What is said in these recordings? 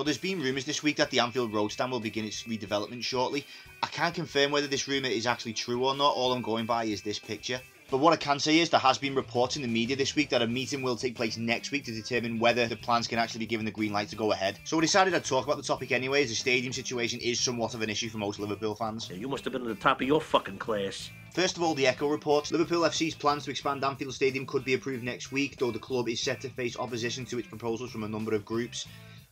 So there's been rumours this week that the Anfield Road stand will begin its redevelopment shortly. I can't confirm whether this rumour is actually true or not. All I'm going by is this picture. But what I can say is there has been reports in the media this week that a meeting will take place next week to determine whether the plans can actually be given the green light to go ahead. So we decided I'd talk about the topic anyway, as the stadium situation is somewhat of an issue for most Liverpool fans. You must have been at the top of your fucking class. First of all, the Echo reports Liverpool FC's plans to expand Anfield Stadium could be approved next week, though the club is set to face opposition to its proposals from a number of groups.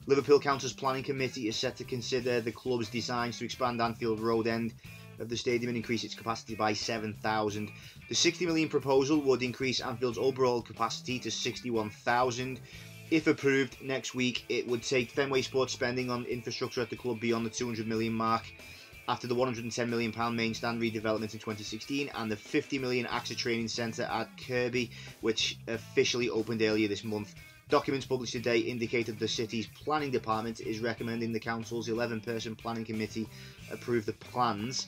Liverpool Council's planning committee is set to consider the club's designs to expand Anfield Road end of the stadium and increase its capacity by 7,000. The 60 million proposal would increase Anfield's overall capacity to 61,000. If approved next week, it would take Fenway Sports spending on infrastructure at the club beyond the 200 million mark after the £110 million main stand redevelopment in 2016 and the 50 million AXA training centre at Kirkby, which officially opened earlier this month. Documents published today indicated the city's planning department is recommending the council's 11-person planning committee approve the plans.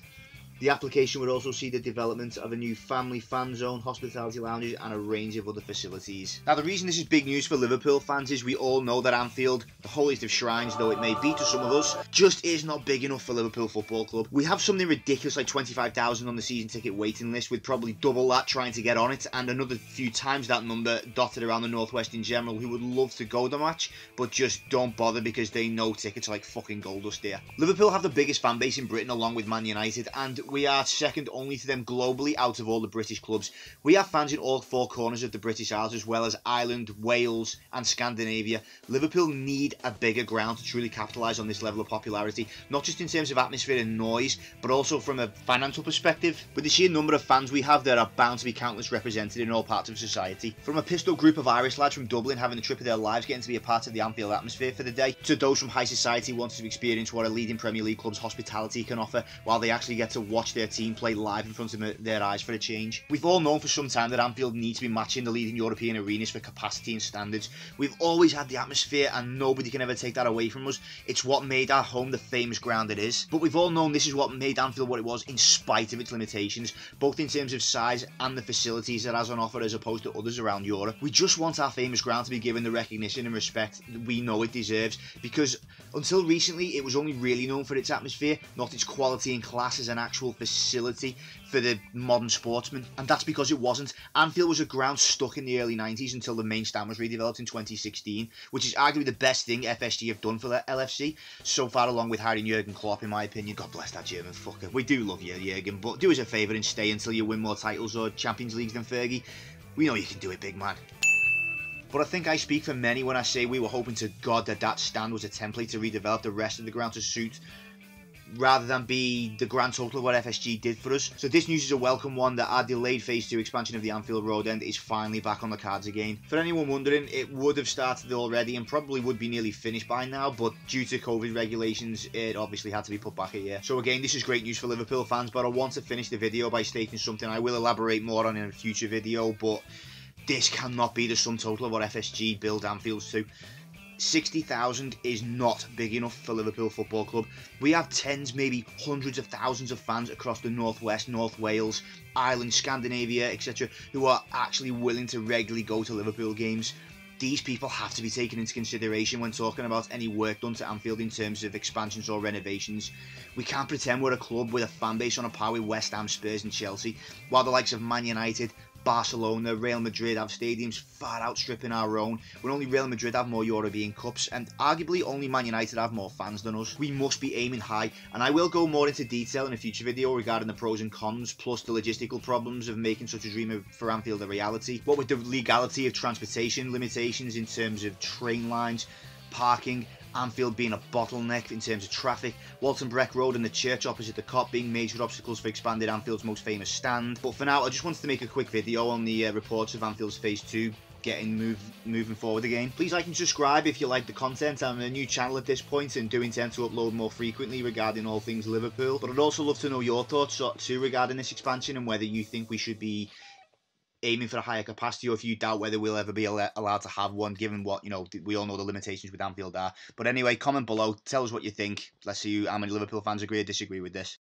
The application would also see the development of a new family fan zone, hospitality lounges and a range of other facilities. Now the reason this is big news for Liverpool fans is we all know that Anfield, the holiest of shrines though it may be to some of us, just is not big enough for Liverpool Football Club. We have something ridiculous like 25,000 on the season ticket waiting list, with probably double that trying to get on it, and another few times that number dotted around the Northwest in general who would love to go to the match but just don't bother because they know tickets are like fucking gold dust here. Liverpool have the biggest fan base in Britain along with Man United, and we are second only to them globally out of all the British clubs. We have fans in all four corners of the British Isles as well as Ireland, Wales and Scandinavia. Liverpool need a bigger ground to truly capitalise on this level of popularity, not just in terms of atmosphere and noise, but also from a financial perspective. With the sheer number of fans we have, there are bound to be countless represented in all parts of society. From a pistol group of Irish lads from Dublin having the trip of their lives getting to be a part of the Anfield atmosphere for the day, to those from high society wanting to experience what a leading Premier League club's hospitality can offer while they actually get to watch their team play live in front of their eyes for a change. We've all known for some time that Anfield needs to be matching the leading European arenas for capacity and standards. We've always had the atmosphere and nobody can ever take that away from us. It's what made our home the famous ground it is. But we've all known this is what made Anfield what it was in spite of its limitations, both in terms of size and the facilities it has on offer as opposed to others around Europe. We just want our famous ground to be given the recognition and respect we know it deserves, because until recently it was only really known for its atmosphere, not its quality and class as an actual facility for the modern sportsman, and that's because it wasn't. Anfield was a ground stuck in the early 90s until the main stand was redeveloped in 2016, which is arguably the best thing FSG have done for the LFC so far, along with hiring Jurgen Klopp, in my opinion. God bless that German fucker. We do love you, Jurgen, but do us a favour and stay until you win more titles or Champions Leagues than Fergie. We know you can do it, big man. But I think I speak for many when I say we were hoping to God that that stand was a template to redevelop the rest of the ground to suit, rather than be the grand total of what FSG did for us. So this news is a welcome one, that our delayed Phase 2 expansion of the Anfield Road end is finally back on the cards again. For anyone wondering, it would have started already and probably would be nearly finished by now, but due to COVID regulations, it obviously had to be put back a year. So again, this is great news for Liverpool fans, but I want to finish the video by stating something I will elaborate more on in a future video, but this cannot be the sum total of what FSG build Anfields to. 60,000 is not big enough for Liverpool Football Club. We have tens, maybe hundreds of thousands of fans across the Northwest, North Wales, Ireland, Scandinavia, etc., who are actually willing to regularly go to Liverpool games. These people have to be taken into consideration when talking about any work done to Anfield in terms of expansions or renovations. We can't pretend we're a club with a fan base on a par with West Ham, Spurs and Chelsea, while the likes of Man United, Barcelona, Real Madrid have stadiums far outstripping our own, when only Real Madrid have more European Cups and arguably only Man United have more fans than us. We must be aiming high, and I will go more into detail in a future video regarding the pros and cons, plus the logistical problems of making such a dream for Anfield a reality. What with the legality of transportation limitations in terms of train lines, parking, Anfield being a bottleneck in terms of traffic, Walton Breck Road and the church opposite the Cop being major obstacles for expanding Anfield's most famous stand. But for now, I just wanted to make a quick video on the reports of Anfield's Phase 2 getting moving forward again. Please like and subscribe if you like the content. I'm a new channel at this point and do intend to upload more frequently regarding all things Liverpool. But I'd also love to know your thoughts too regarding this expansion and whether you think we should be aiming for a higher capacity, or if you doubt whether we'll ever be allowed to have one, given what, you know, we all know the limitations with Anfield are. But anyway, comment below, tell us what you think. Let's see how many Liverpool fans agree or disagree with this.